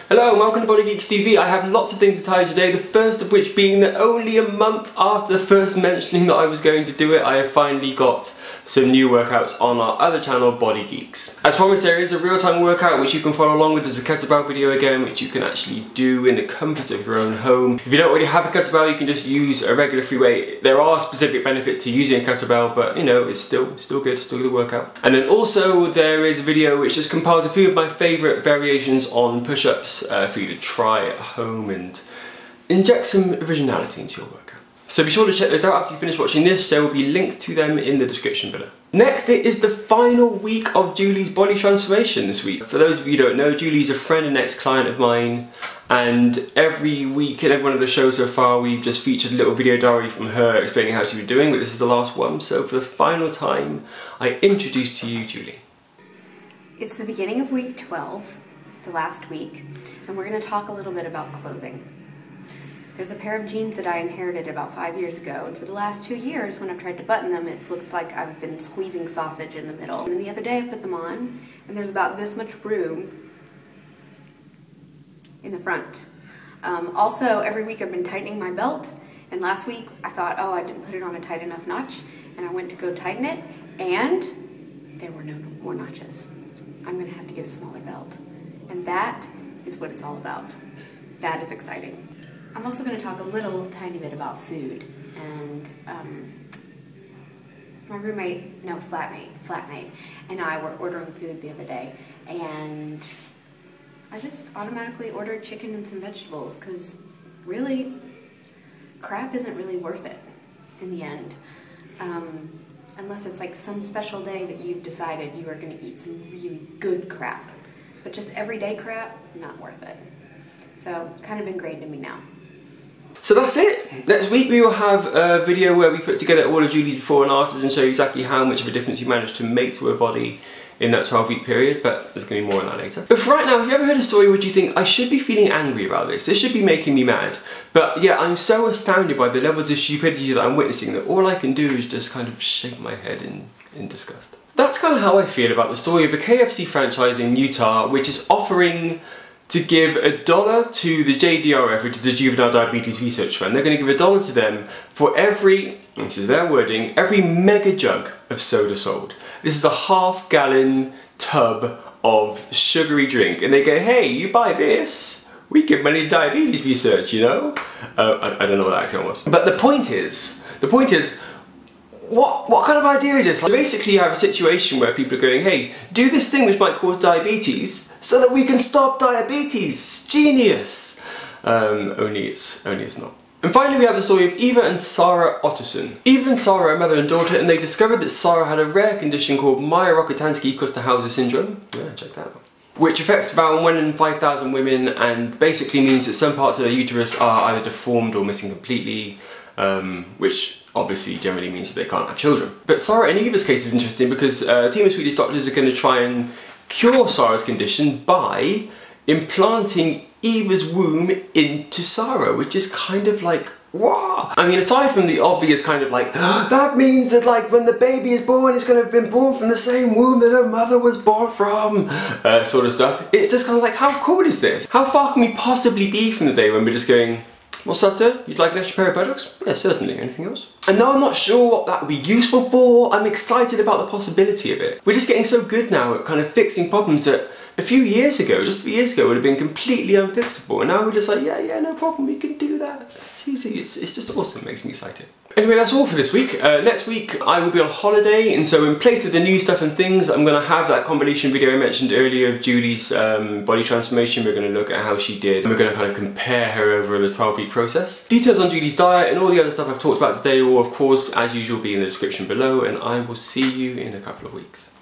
Hello and welcome to Body Geeks TV. I have lots of things to tell you today, the first of which being that only a month after first mentioning that I was going to do it, I have finally got some new workouts on our other channel, Body Geeks. As promised, there is a real-time workout which you can follow along with. There's a kettlebell video again which you can actually do in the comfort of your own home. If you don't already have a kettlebell, you can just use a regular free weight. There are specific benefits to using a kettlebell, but you know, it's still good, still a good workout. And then also there is a video which just compiles a few of my favourite variations on push-ups for you to try at home and inject some originality into your workout. So be sure to check those out after you finish watching this. There will be links to them in the description below. Next, it is the final week of Julie's body transformation this week. For those of you who don't know, Julie's a friend and ex-client of mine, and every week in every one of the shows so far we've just featured a little video diary from her explaining how she was doing, but this is the last one, so for the final time I introduce to you Julie. It's the beginning of week 12, the last week, and we're going to talk a little bit about clothing. There's a pair of jeans that I inherited about 5 years ago, and for the last 2 years when I've tried to button them, it looks like I've been squeezing sausage in the middle. And the other day I put them on, and there's about this much room in the front. Also, every week I've been tightening my belt, and last week I thought, oh, I didn't put it on a tight enough notch, and I went to go tighten it, and there were no more notches. I'm going to have to get a smaller belt, and that is what it's all about. That is exciting. I'm also going to talk a little tiny bit about food, and my flatmate and I were ordering food the other day, and I just automatically ordered chicken and some vegetables because really crap isn't really worth it in the end, unless it's like some special day that you've decided you are going to eat some really good crap, but just everyday crap, not worth it. So kind of ingrained in me now. So that's it. Next week we will have a video where we put together all of Julie's before and afters and show you exactly how much of a difference you managed to make to her body in that 12-week period, but there's going to be more on that later. But for right now, have you ever heard a story where you think, I should be feeling angry about this, this should be making me mad, but yeah, I'm so astounded by the levels of stupidity that I'm witnessing that all I can do is just kind of shake my head in disgust. That's kind of how I feel about the story of a KFC franchise in Utah which is offering to give $1 to the JDRF, which is the Juvenile Diabetes Research Fund. They're going to give $1 to them for every, this is their wording, every mega jug of soda sold. This is a half-gallon tub of sugary drink, and they go, hey, you buy this, we give money to diabetes research, you know? I don't know what that accent was. But the point is, what kind of idea is this? Like, basically you have a situation where people are going, hey, do this thing which might cause diabetes so that we can stop diabetes. Genius! Only it's not. And finally we have the story of Eva and Sarah Otterson. Eva and Sarah are mother and daughter, and they discovered that Sarah had a rare condition called Mayer-Rokitansky-Kuster-Hauser syndrome. Yeah, check that out. Which affects about 1 in 5,000 women and basically means that some parts of their uterus are either deformed or missing completely, which obviously generally means that they can't have children. But Sarah and Eva's case is interesting because a team of Swedish doctors are going to try and cure Sarah's condition by implanting Eva's womb into Sarah, which is kind of like, wow! I mean, aside from the obvious kind of like, that means that like when the baby is born, it's going to have been born from the same womb that her mother was born from, sort of stuff. It's just kind of like, how cool is this? How far can we possibly be from the day when we're just going, what's that, sir? You'd like an extra pair of buttocks? Yeah, certainly. Anything else? And though I'm not sure what that would be useful for, I'm excited about the possibility of it. We're just getting so good now at kind of fixing problems that a few years ago, just a few years ago, would have been completely unfixable. And now we're just like, yeah, no problem, we can do that. It's easy, it's just awesome, it makes me excited. Anyway, that's all for this week. Next week I will be on holiday, and so in place of the new stuff and things, I'm going to have that combination video I mentioned earlier of Julie's body transformation. We're going to look at how she did, and we're going to kind of compare her over the 12-week process. Details on Julie's diet and all the other stuff I've talked about today will, of course, as usual, be in the description below, and I will see you in a couple of weeks.